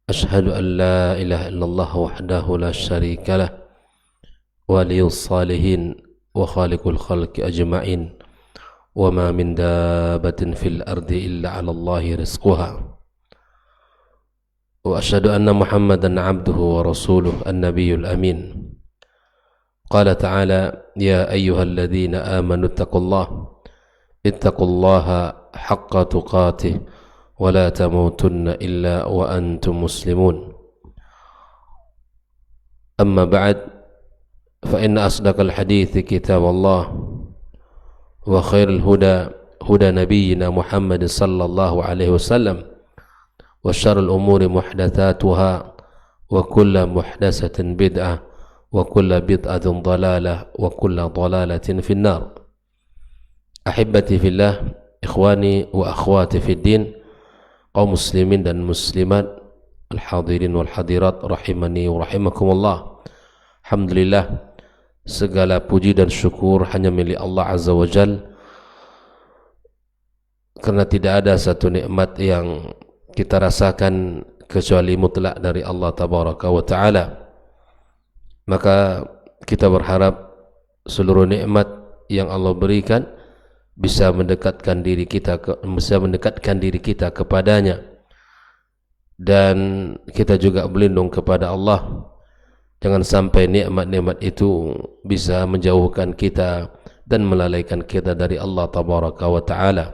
أشهد أن لا إله إلا الله وحده لا شريك له ولي الصالحين وخالق الخلق أجمعين وما من دابة في الأرض إلا على الله رزقها وأشهد أن محمدا عبده ورسوله النبي الأمين قال تعالى يا أيها الذين آمنوا اتقوا الله حق تقاته ولا تموتن إلا وأنتم مسلمون أما بعد فإن أصدق الحديث كتاب الله وخير الهدى هدى نبينا محمد صلى الله عليه وسلم وشر الأمور محدثاتها وكل محدثة بدعة وكل بدعة ضلالة وكل ضلالة في النار أحبتي في الله إخواني وأخواتي في الدين kaum muslimin dan muslimat, al-hadirin wal hadirat rahimani wa rahimakumullah. Alhamdulillah, segala puji dan syukur hanya milik Allah Azza wa Jal, karena tidak ada satu nikmat yang kita rasakan kecuali mutlak dari Allah Tabaraka wa Ta'ala. Maka kita berharap seluruh nikmat yang Allah berikan bisa mendekatkan diri kita kepadanya, dan kita juga berlindung kepada Allah jangan sampai nikmat-nikmat itu bisa menjauhkan kita dan melalaikan kita dari Allah Tabaraka wa Ta'ala.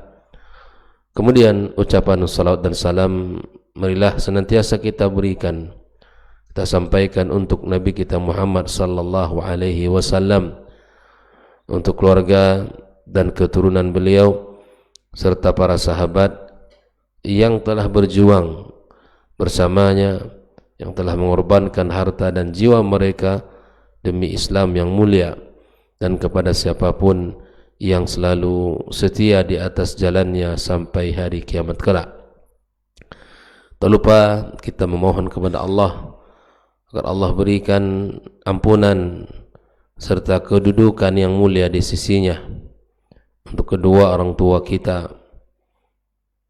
Kemudian ucapan salawat dan salam marilah senantiasa kita berikan, kita sampaikan untuk Nabi kita Muhammad sallallahu alaihi wasallam, untuk keluarga dan keturunan beliau serta para sahabat yang telah berjuang bersamanya, yang telah mengorbankan harta dan jiwa mereka demi Islam yang mulia, dan kepada siapapun yang selalu setia di atas jalannya sampai hari kiamat kelak. Tak lupa kita memohon kepada Allah agar Allah berikan ampunan serta kedudukan yang mulia di sisinya untuk kedua orang tua kita,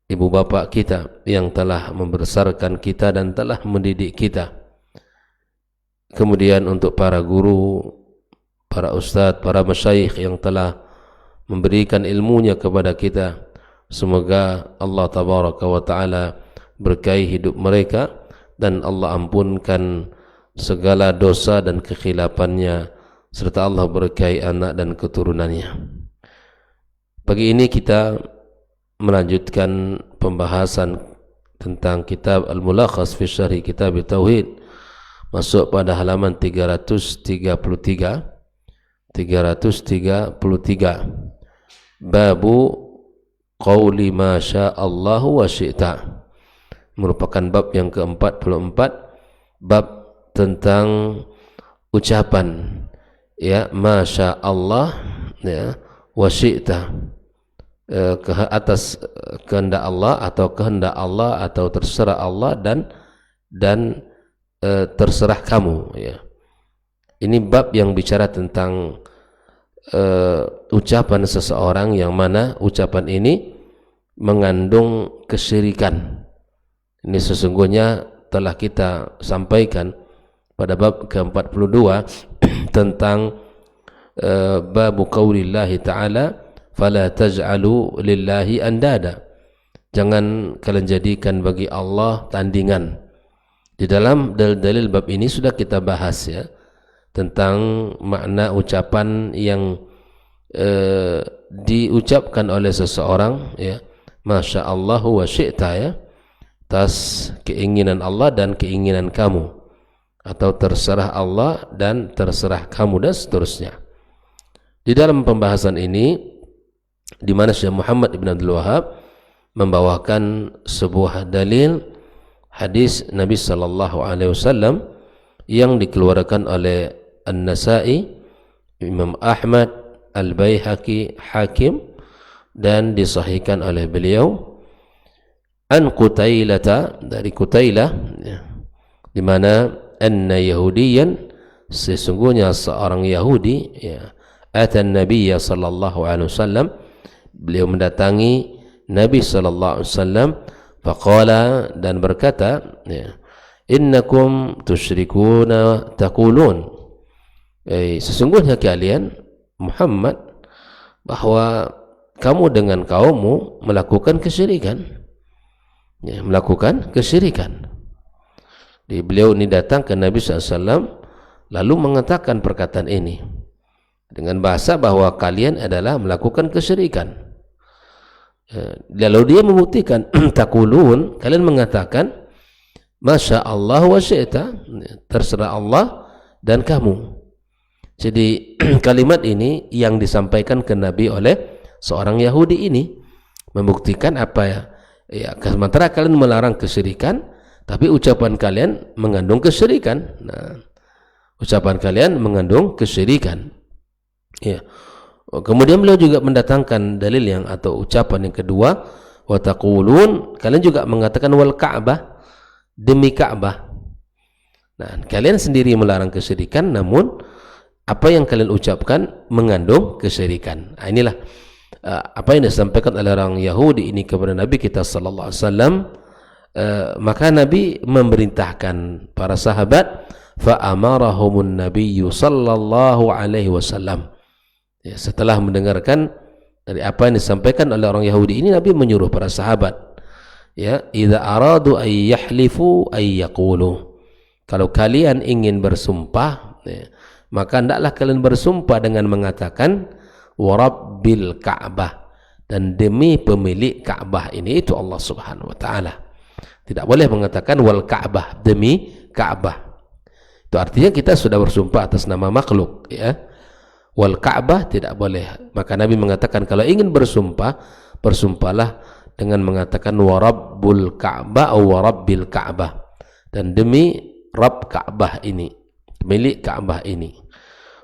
ibu bapa kita yang telah membesarkan kita dan telah mendidik kita. Kemudian untuk para guru, para ustadz, para masyayikh yang telah memberikan ilmunya kepada kita. Semoga Allah Tabaraka wa Ta'ala berkahi hidup mereka dan Allah ampunkan segala dosa dan kekhilafannya, serta Allah berkahi anak dan keturunannya. Pagi ini kita melanjutkan pembahasan tentang kitab Al-Mulakhas fi Syarhi Kitab Tauhid, masuk pada halaman 333. Babu Qawli ma sya'allahu wa syi'ta, merupakan bab yang ke-44, bab tentang ucapan ya ma sya'allah ya wa syi'ta, ke atas kehendak Allah atau kehendak Allah atau terserah Allah dan terserah kamu ya. Ini bab yang bicara tentang ucapan seseorang yang mana ucapan ini mengandung kesyirikan. Ini sesungguhnya telah kita sampaikan pada bab ke-42 tentang babu qaulillahi ta'ala fala taj'alu lillahi andada, jangan kalian jadikan bagi Allah tandingan. Di dalam dalil-dalil bab ini sudah kita bahas ya, tentang makna ucapan yang diucapkan oleh seseorang ya, Masya Allah wa syi'ta ya, atas keinginan Allah dan keinginan kamu, atau terserah Allah dan terserah kamu, dan seterusnya. Di dalam pembahasan ini, di mana Syekh Muhammad ibn Abdul Wahab membawakan sebuah dalil hadis Nabi sallallahu alaihi wasallam yang dikeluarkan oleh An-Nasa'i, Imam Ahmad, Al-Baihaqi, Hakim, dan disahihkan oleh beliau an Qutailata, dari Qutailah ya, di mana anna Yahudiyan, sesungguhnya seorang Yahudi ya, atan Nabiya sallallahu alaihi wasallam, beliau mendatangi Nabi sallallahu alaihi wasallam, faqala, dan berkata ya, innakum tusyrikuna taqulun, sesungguhnya kalian Muhammad bahwa kamu dengan kaummu melakukan kesyirikan, ya, melakukan kesyirikan. Beliau ini datang ke Nabi SAW lalu mengatakan perkataan ini dengan bahasa bahwa kalian adalah melakukan kesyirikan. Lalu dia membuktikan taqulun, kalian mengatakan masya Allah wa syi'ta, terserah Allah dan kamu. Jadi kalimat ini yang disampaikan ke Nabi oleh seorang Yahudi ini membuktikan apa ya? Ya, sementara kalian melarang kesyirikan, tapi ucapan kalian mengandung kesyirikan. Nah, ucapan kalian mengandung kesyirikan. Ya. Kemudian beliau juga mendatangkan dalil yang atau ucapan yang kedua, wa taqulun, kalian juga mengatakan wal Ka'bah, demi Ka'bah. Nah, kalian sendiri melarang kesyirikan, namun apa yang kalian ucapkan mengandung kesyirikan. Nah, inilah apa yang disampaikan oleh orang Yahudi ini kepada Nabi kita sallallahu alaihi wasallam. Maka Nabi memerintahkan para sahabat, fa amarahumun nabiyyu sallallahu alaihi wasallam. Ya, setelah mendengarkan dari apa yang disampaikan oleh orang Yahudi ini, Nabi menyuruh para sahabat, ya, idza aradu ay yahlifu ay yaqulu, kalau kalian ingin bersumpah, ya, maka hendaklah kalian bersumpah dengan mengatakan wa rabbil Ka'bah, dan demi pemilik Ka'bah ini, itu Allah Subhanahu wa taala. Tidak boleh mengatakan wal Ka'bah, demi Ka'bah. Itu artinya kita sudah bersumpah atas nama makhluk, ya. Wal Ka'bah tidak boleh. Maka Nabi mengatakan kalau ingin bersumpah, bersumpahlah dengan mengatakan wa rabbul Ka'bah atau wa rabbil Ka'bah, dan demi Rabb Ka'bah ini, milik Ka'bah ini.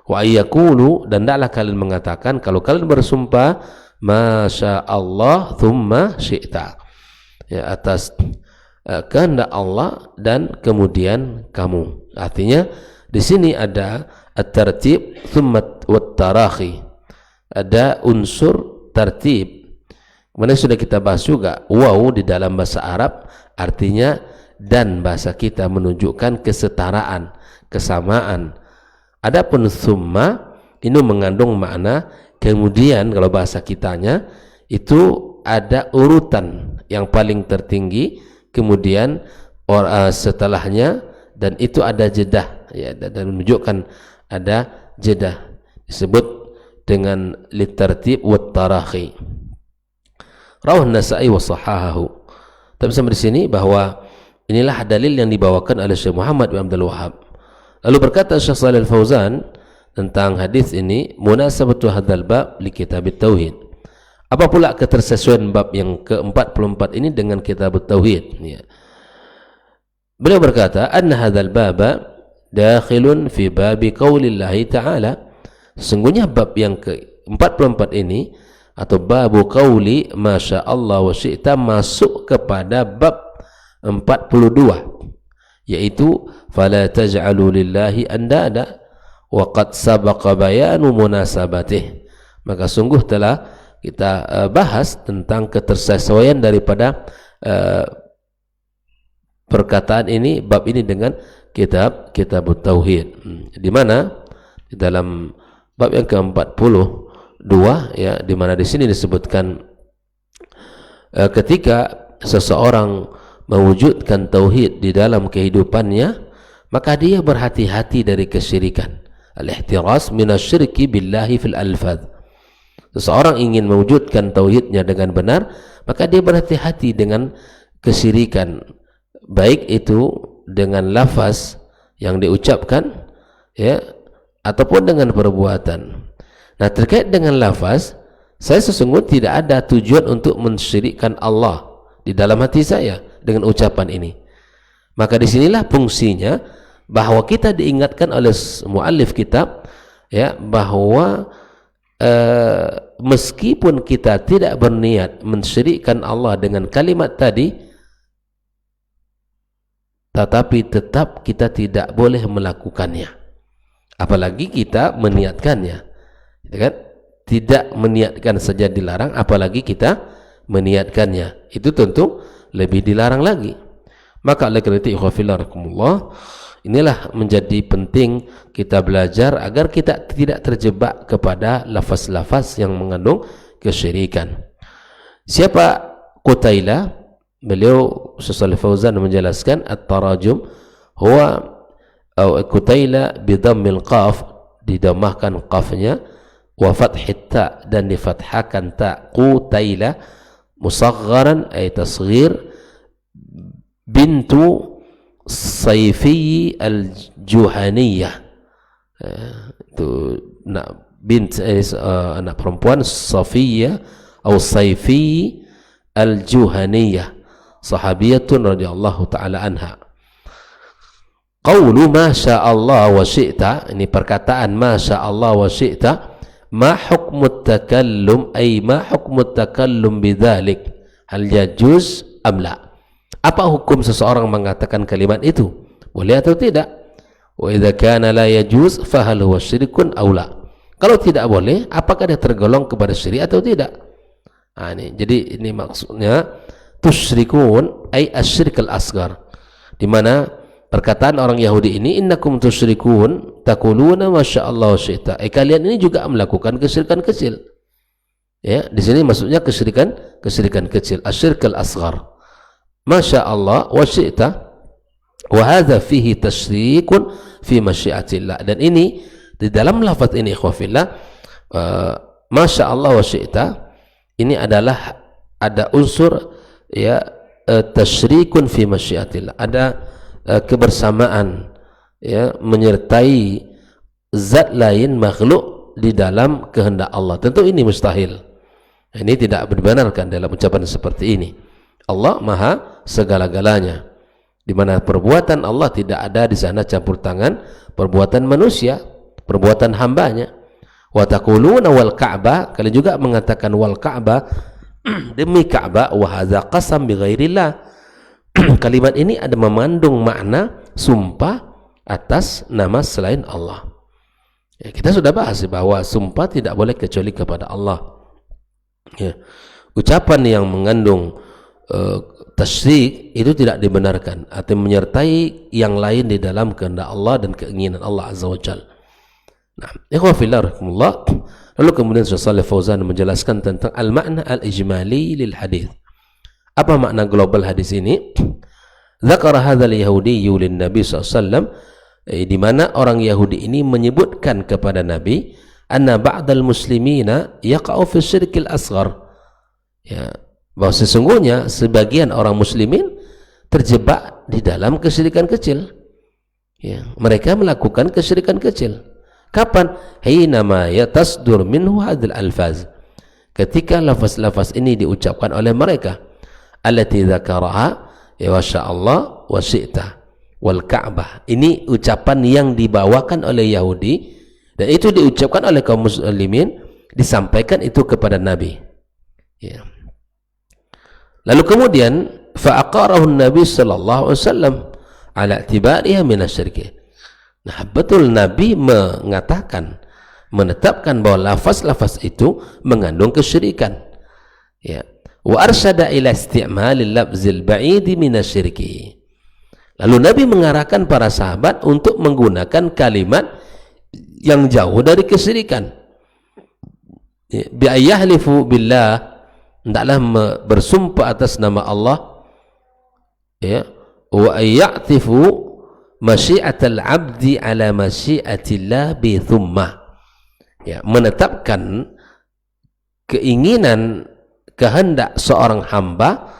Wa ayyakulu, dan hendaklah kalian mengatakan kalau kalian bersumpah masya Allah thumma syi'ta, ya, atas kehendak Allah dan kemudian kamu. Artinya di sini ada at-tartib thumma wat-tarakhi, ada unsur tartib. Kemudian sudah kita bahas juga waw di dalam bahasa Arab artinya dan, bahasa kita menunjukkan kesetaraan, kesamaan. Adapun thumma ini mengandung makna kemudian, kalau bahasa kitanya itu ada urutan yang paling tertinggi, kemudian setelahnya, dan itu ada jedah, ya, dan menunjukkan ada jedah, disebut dengan litartib wat tarakhi. Rawah Nasa'i wa sahahahu. Tapi sampai di sini bahwa inilah dalil yang dibawakan oleh Syekh Muhammad bin Abdul Wahhab. Lalu berkata Syekh Shalih Al-Fauzan tentang hadis ini, munasabatu hadzal bab li kitab tauhid. Apa pula ketersesuaian bab yang ke-44 ini dengan kitab tauhid, ya. Beliau berkata, anna hadzal baba dakhilun fi babi qaulillahi ta'ala, sesungguhnya bab yang ke-44 ini atau babu qauli masya Allah wa syi'ta masuk kepada bab 42, yaitu fala taj'alu lillahi andada wa qad sabaqa bayanu munasabatih. Maka sungguh telah kita bahas tentang ketersesuaian daripada perkataan ini, bab ini dengan kitab tauhid, di mana di dalam bab yang ke-42, ya, di mana di sini disebutkan ketika seseorang mewujudkan tauhid di dalam kehidupannya, maka dia berhati-hati dari kesyirikan. Al-ihtiras minasyirki billahi fil alfaz. Seseorang ingin mewujudkan tauhidnya dengan benar, maka dia berhati-hati dengan kesyirikan, baik itu dengan lafaz yang diucapkan, ya, ataupun dengan perbuatan. Nah, terkait dengan lafaz, saya sesungguhnya tidak ada tujuan untuk mensyirikkan Allah di dalam hati saya dengan ucapan ini. Maka disinilah fungsinya bahwa kita diingatkan oleh muallif kitab, ya, bahwa meskipun kita tidak berniat mensyirikkan Allah dengan kalimat tadi, tetapi tetap kita tidak boleh melakukannya, apalagi kita meniatkannya, kan? Tidak meniatkan saja dilarang, apalagi kita meniatkannya, itu tentu lebih dilarang lagi. Maka oleh karena itu ikhwafillah, inilah menjadi penting kita belajar agar kita tidak terjebak kepada lafaz-lafaz yang mengandung kesyirikan. Siapa Qutailah? Beliau Syekh Fauzan menjelaskan at-tarajum huwa Qutailah bidammil qaf, didamahkan qafnya, wa fathit ta, dan difathahkan ta, Qutailah musagharan ay tasghir, bintu Sayfi al-Juhaniyah, itu bint anak perempuan Safiyah atau Sayfi al-Juhaniyah, sahabiyatun radhiyallahu taala anha. Qaulu ma syaa Allah wa syi'ta, ini perkataan ma syaa Allah wa syi'ta, ma hukmu takallum ay ma hukmu takallum bidzalik, hal yajuz am la? Apa hukum seseorang mengatakan kalimat itu? Boleh atau tidak? Wa idza kana la yajuz fa hal huwa syirkun aw la? Kalau tidak boleh, apakah dia tergolong kepada syirik atau tidak? Nah, jadi ini maksudnya tusyrikun ay asyirkul asghar, di mana perkataan orang Yahudi ini innakum tusyrikun taquluna masyaallah wa syi'ta, kalian ini juga melakukan kesyirikan kecil. Ya, di sini maksudnya kesyirikan kecil, asyirkul asghar. Masya Allah wa syi'ta, wa hadha fihi tasyrikun fi masyiatillah, dan ini di dalam lafaz ini ikhwafillah, Masya Allah wa syi'ta, ini adalah ada unsur ya tasyrikun fi masyiatillah, ada kebersamaan ya, menyertai zat lain makhluk di dalam kehendak Allah. Tentu ini mustahil, ini tidak dibenarkan dalam ucapan seperti ini. Allah maha segala-galanya, di mana perbuatan Allah tidak ada di sana campur tangan perbuatan manusia, perbuatan hambanya. Wa taquluna wal Ka'bah, kalian juga mengatakan wal Ka'bah, demi Ka'bah, wa hadza qasam bi ghairillah. Kalimat ini ada mengandung makna sumpah atas nama selain Allah. Ya, kita sudah bahas bahwa sumpah tidak boleh kecuali kepada Allah. Ya. Ucapan yang mengandung tasyrik itu tidak dibenarkan, atau menyertai yang lain di dalam kehendak Allah dan keinginan Allah Azza wa Jalla. Nah, ikhwafillah rahimahullah, lalu kemudian Syekh Shalih Fauzan menjelaskan tentang al-makna al-ijmali lil hadis. Apa makna global hadis ini? Dzakara hadzal yahudiyyu lin nabi sallallahu alaihi wasallam, di mana orang Yahudi ini menyebutkan kepada Nabi, anna ba'dal muslimina yaqa'u fi syirkil asghar, ya, bahwa sesungguhnya sebagian orang muslimin terjebak di dalam kesyirikan kecil. Ya, mereka melakukan kesyirikan kecil. Kapan? Hinama yatasdur minhu hadhil alfaz, ketika lafaz-lafaz ini diucapkan oleh mereka, allati dzakaraha ya masya Allah wa syi'ta wal Ka'bah. Ini ucapan yang dibawakan oleh Yahudi, dan itu diucapkan oleh kaum muslimin, disampaikan itu kepada Nabi. Ya. Lalu kemudian fa'aqarahu Nabi sallallahu alaihi wasallam ala i'tibariha min asyirk. Nah, betul Nabi mengatakan, menetapkan bahwa lafaz-lafaz itu mengandung kesyirikan. Ya. Wa arsyada ila isti'malil lafzil ba'idi min asyirk. Lalu Nabi mengarahkan para sahabat untuk menggunakan kalimat yang jauh dari kesyirikan. Ya. Bi ayyahlifu billah, hendaklah bersumpah atas nama Allah, ya, wa ayyatifu masyiatal abdi ala masyiatillah bi thumma, ya, menetapkan keinginan kehendak seorang hamba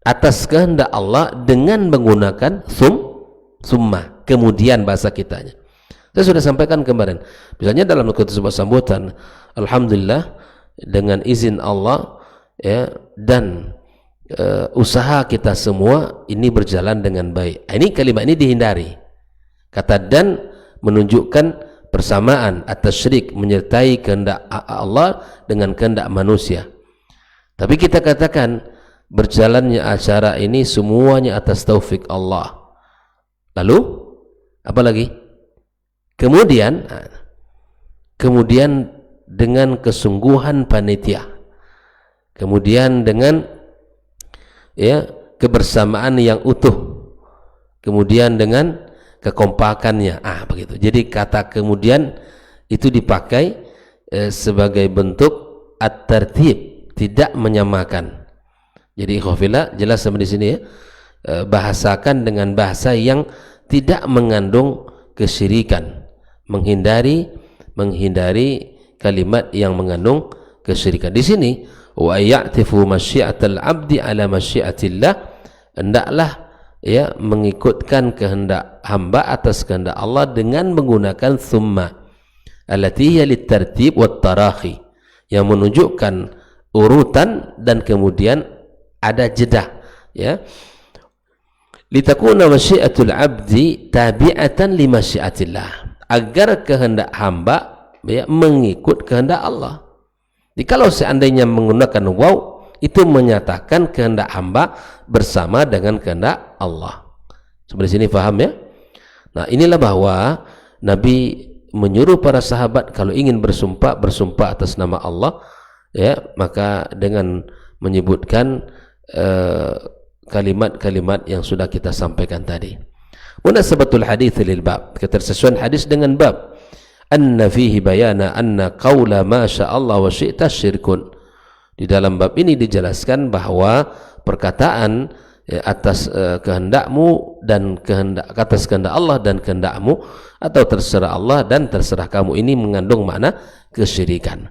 atas kehendak Allah dengan menggunakan summa, kemudian bahasa kitanya. Saya sudah sampaikan kemarin, misalnya dalam sebuah sambutan, alhamdulillah, dengan izin Allah, ya, dan usaha kita semua ini berjalan dengan baik. Ini kalimat ini dihindari. Kata dan menunjukkan persamaan atas syirik, menyertai kehendak Allah dengan kehendak manusia. Tapi kita katakan berjalannya acara ini semuanya atas taufik Allah. Lalu apa lagi? Kemudian dengan kesungguhan panitia, kemudian dengan, ya, kebersamaan yang utuh, kemudian dengan kekompakannya. Begitu. Jadi kata kemudian itu dipakai sebagai bentuk at-tartib, tidak menyamakan. Jadi ikhwafillah, jelas sama di sini ya, bahasakan dengan bahasa yang tidak mengandung kesyirikan, menghindari kalimat yang mengandung kesyirikan. Di sini wa ya'tifu masyiatal abdi ala masyiatillah, hendaklah ya mengikutkan kehendak hamba atas kehendak Allah dengan menggunakan thumma allati hiya litartib wat tarakhi, yang menunjukkan urutan dan kemudian ada jeda, ya. Litakuna masyiatul abdi tabi'atan li masyiatillah, agar kehendak hamba ya mengikut kehendak Allah. Jadi kalau seandainya menggunakan waw, itu menyatakan kehendak hamba bersama dengan kehendak Allah. Seperti sini paham ya? Nah, inilah bahwa Nabi menyuruh para sahabat kalau ingin bersumpah atas nama Allah, ya, maka dengan menyebutkan kalimat-kalimat yang sudah kita sampaikan tadi. Munasabatul hadits lil bab, ketersesuaian hadis dengan bab. Anna fihi bayana anna qaula ma sya'allah wa syi'ta syirkun. Di dalam bab ini dijelaskan bahwa perkataan atas kehendakmu dan atas kehendak Allah dan kehendakmu, atau terserah Allah dan terserah kamu, ini mengandung makna kesyirikan.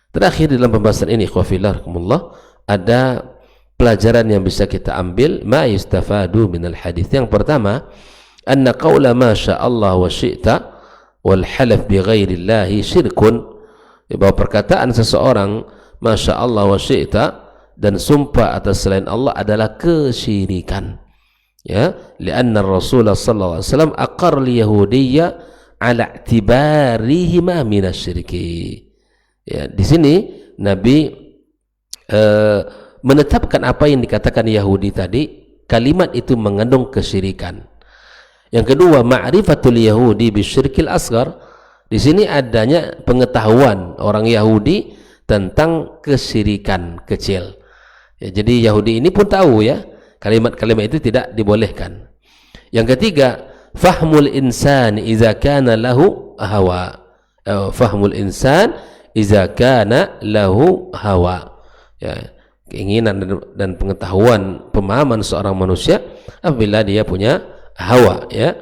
Terakhir dalam pembahasan ini ikhwafillah ada pelajaran yang bisa kita ambil, ma yustafadu minal hadis. Yang pertama, anna qaula ma sya'allah wa syi'ta wal halaf bi ghairillahi syirkun, bahwa perkataan seseorang masya Allah wa syi'ta dan sumpah atas selain Allah adalah kesyirikan, ya, lianna Rasulullah sallallahu alaihi wasallam aqar li yahudiyya ala i'tibarihi ma minasyirki. Ya, di sini Nabi menetapkan apa yang dikatakan Yahudi tadi, kalimat itu mengandung kesyirikan. Yang kedua, ma'rifatul Yahudi bisyirkil asghar. Di sini adanya pengetahuan orang Yahudi tentang kesyirikan kecil. Ya, jadi Yahudi ini pun tahu ya, kalimat-kalimat itu tidak dibolehkan. Yang ketiga, fahmul insan idza kana lahu hawa. Fahmul insan idza kana lahu hawa. Ya, keinginan dan pengetahuan, pemahaman seorang manusia apabila dia punya hawa, ya.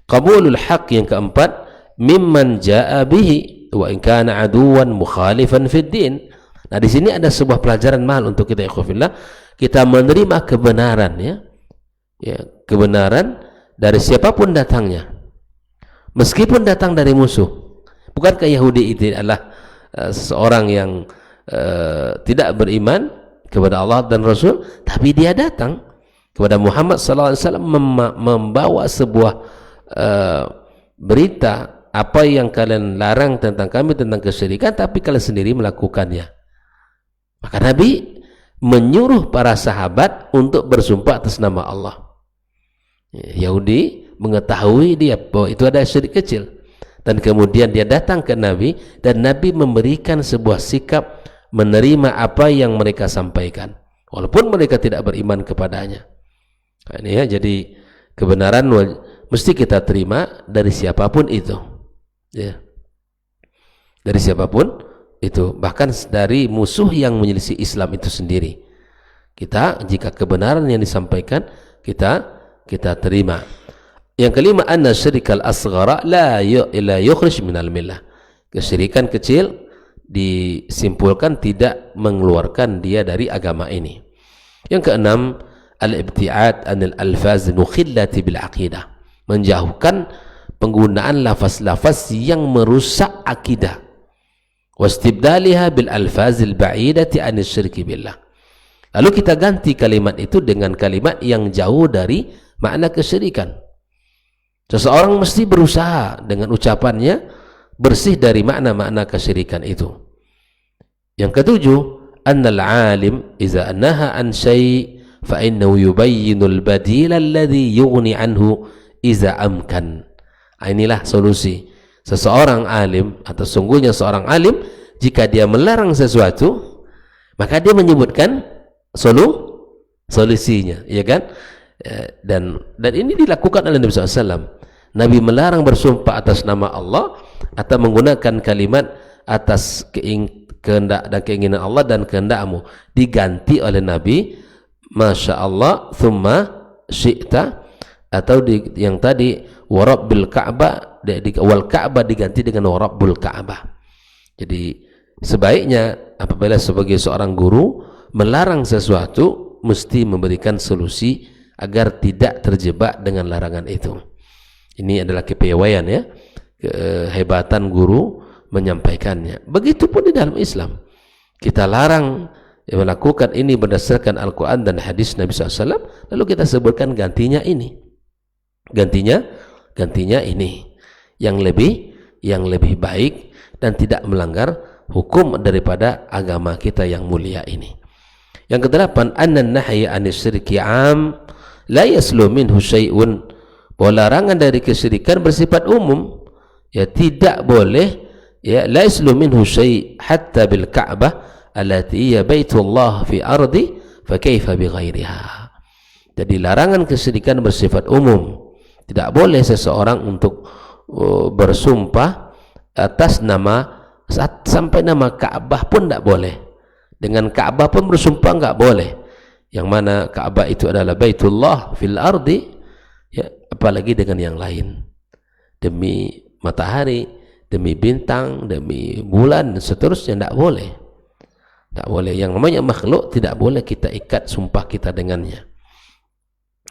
Qabulul haq, yang keempat, mimman jaa bihi wa in kana aduwan mukhalifan fid din. Nah, di sini ada sebuah pelajaran mahal untuk kita ikhwafillah, kita menerima kebenaran, ya. Ya, kebenaran dari siapapun datangnya, meskipun datang dari musuh. Bukankah Yahudi itu adalah seorang yang tidak beriman kepada Allah dan Rasul, tapi dia datang kepada Muhammad SAW membawa sebuah berita, apa yang kalian larang tentang kami tentang kesyirikan, tapi kalian sendiri melakukannya. Maka Nabi menyuruh para sahabat untuk bersumpah atas nama Allah. Yahudi mengetahui dia bahwa itu ada syirik kecil, dan kemudian dia datang ke Nabi, dan Nabi memberikan sebuah sikap menerima apa yang mereka sampaikan walaupun mereka tidak beriman kepadanya. Nah, ini ya, jadi kebenaran mesti kita terima dari siapapun itu, ya, dari siapapun itu, bahkan dari musuh yang menyelisih Islam itu sendiri. Kita, jika kebenaran yang disampaikan kita terima. Yang kelima, anna syirkal asghara la yukhrij minal millah. Kesyirikan kecil disimpulkan tidak mengeluarkan dia dari agama ini. Yang keenam, al-ibti'ad anil alfaz nukhillati bil aqidah, menjauhkan penggunaan lafaz-lafaz yang merusak akidah, wastibdaliha bil alfazil ba'idati anis syirki billah. Lalu kita ganti kalimat itu dengan kalimat yang jauh dari makna kesyirikan. Seseorang mesti berusaha dengan ucapannya bersih dari makna-makna kesyirikan itu. Yang ketujuh, annal alim iza naha an syai' fa innahu yubayyinul badil alladhi yughni anhu iza amkan. Inilah solusi seseorang alim, atau sungguhnya seorang alim jika dia melarang sesuatu, maka dia menyebutkan solusinya, ya kan? Dan ini dilakukan oleh Nabi SAW. Nabi melarang bersumpah atas nama Allah atau menggunakan kalimat atas kehendak dan keinginan Allah dan kehendakmu, diganti oleh Nabi Masya Allah thumma syi'ta, atau yang tadi warabbil Ka'bah, wal Ka'bah diganti dengan warabbul Ka'bah. Jadi sebaiknya apabila sebagai seorang guru melarang sesuatu, mesti memberikan solusi agar tidak terjebak dengan larangan itu. Ini adalah kepiawaian, ya, kehebatan guru menyampaikannya. Begitupun di dalam Islam, kita larang melakukan ini berdasarkan Al-Quran dan hadis Nabi SAW, lalu kita sebutkan gantinya ini, gantinya ini yang lebih baik dan tidak melanggar hukum daripada agama kita yang mulia ini. Yang kedelapan, annan nahya anis syirki 'am la yaslu minhu syai'un, bahwa larangan dari kesyirikan bersifat umum, ya, tidak boleh, ya, la yaslu minhu syai' hatta bil Ka'bah allati hiya baitullah fi ardi fa kaifa bi ghairiha. Jadi larangan kesyirikan bersifat umum. Tidak boleh seseorang untuk bersumpah atas nama sampai nama Ka'bah pun tidak boleh. Dengan Ka'bah pun bersumpah enggak boleh. Yang mana Ka'bah itu adalah baitullah fil ardi, ya, apalagi dengan yang lain. Demi matahari, demi bintang, demi bulan dan seterusnya tidak boleh. Tidak boleh. Yang namanya makhluk tidak boleh kita ikat sumpah kita dengannya.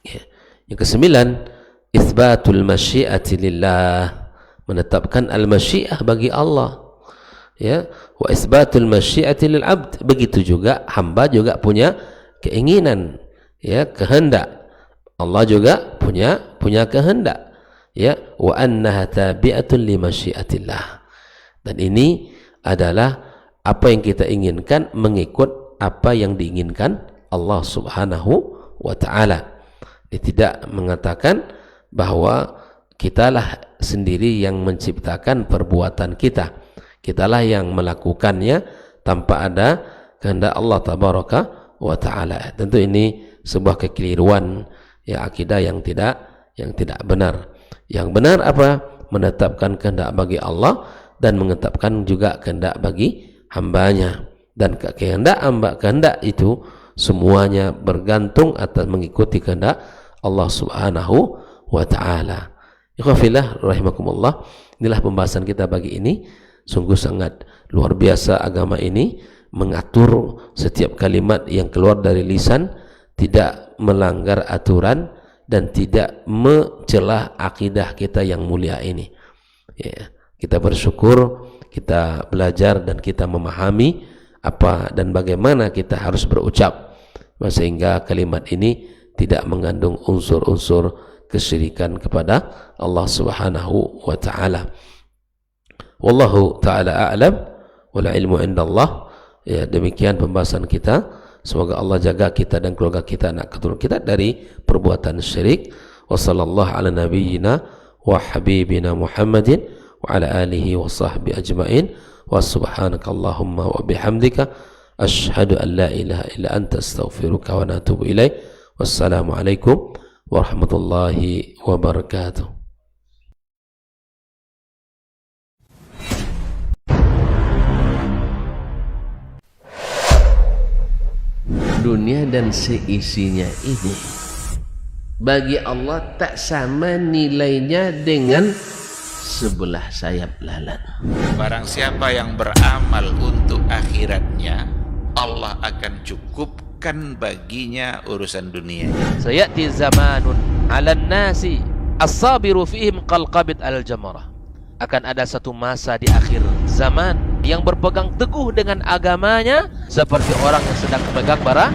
Ya. Yang kesembilan, itsbatul masyiati lillah, menetapkan al-masyiah bagi Allah. Ya, wa itsbatul masyiati lil 'abd, begitu juga hamba juga punya keinginan, ya, kehendak. Allah juga punya kehendak, ya, wa annaha tabi'atun li masyiatillah. Dan ini adalah apa yang kita inginkan mengikut apa yang diinginkan Allah Subhanahu wa ta'ala. Dia tidak mengatakan bahwa kitalah sendiri yang menciptakan perbuatan kita, kitalah yang melakukannya tanpa ada kehendak Allah tabaraka wa ta'ala. Tentu ini sebuah kekeliruan, ya, akidah yang tidak benar. Yang benar apa? Menetapkan kehendak bagi Allah dan menetapkan juga kehendak bagi hambanya. Dan kehendak itu semuanya bergantung atas mengikuti kehendak Allah Subhanahu wa ta'ala. Ikhwafillah rahimakumullah, inilah pembahasan kita pagi ini. Sungguh sangat luar biasa agama ini, mengatur setiap kalimat yang keluar dari lisan, tidak melanggar aturan dan tidak mencelah akidah kita yang mulia ini. Ya, kita bersyukur, kita belajar dan kita memahami apa dan bagaimana kita harus berucap, sehingga kalimat ini tidak mengandung unsur-unsur kesyirikan kepada Allah Subhanahu wa ta'ala. Wallahu ta'ala a'lam wal ilmu indallah. Ya, demikian pembahasan kita. Semoga Allah jaga kita dan keluarga kita, anak keturunan kita dari perbuatan syirik. Wa sallallahu ala nabiyyina wa habibina Muhammadin wa ala alihi wa sahbihi ajma'in. Wa subhanakallahumma wa bihamdika ashhadu an la ilaha illa anta astaghfiruka wa atubu ilaik. Wassalamu alaikum warahmatullahi wabarakatuh. Dunia dan seisinya ini bagi Allah tak sama nilainya dengan sebelah sayap lalat. Barang siapa yang beramal untuk akhiratnya, Allah akan cukupkan baginya urusan dunianya. Sayati zamanun 'alan nasi as-sabiru fihim qalqabit al-jamarah. Akan ada satu masa di akhir zaman yang berpegang teguh dengan agamanya seperti orang yang sedang memegang bara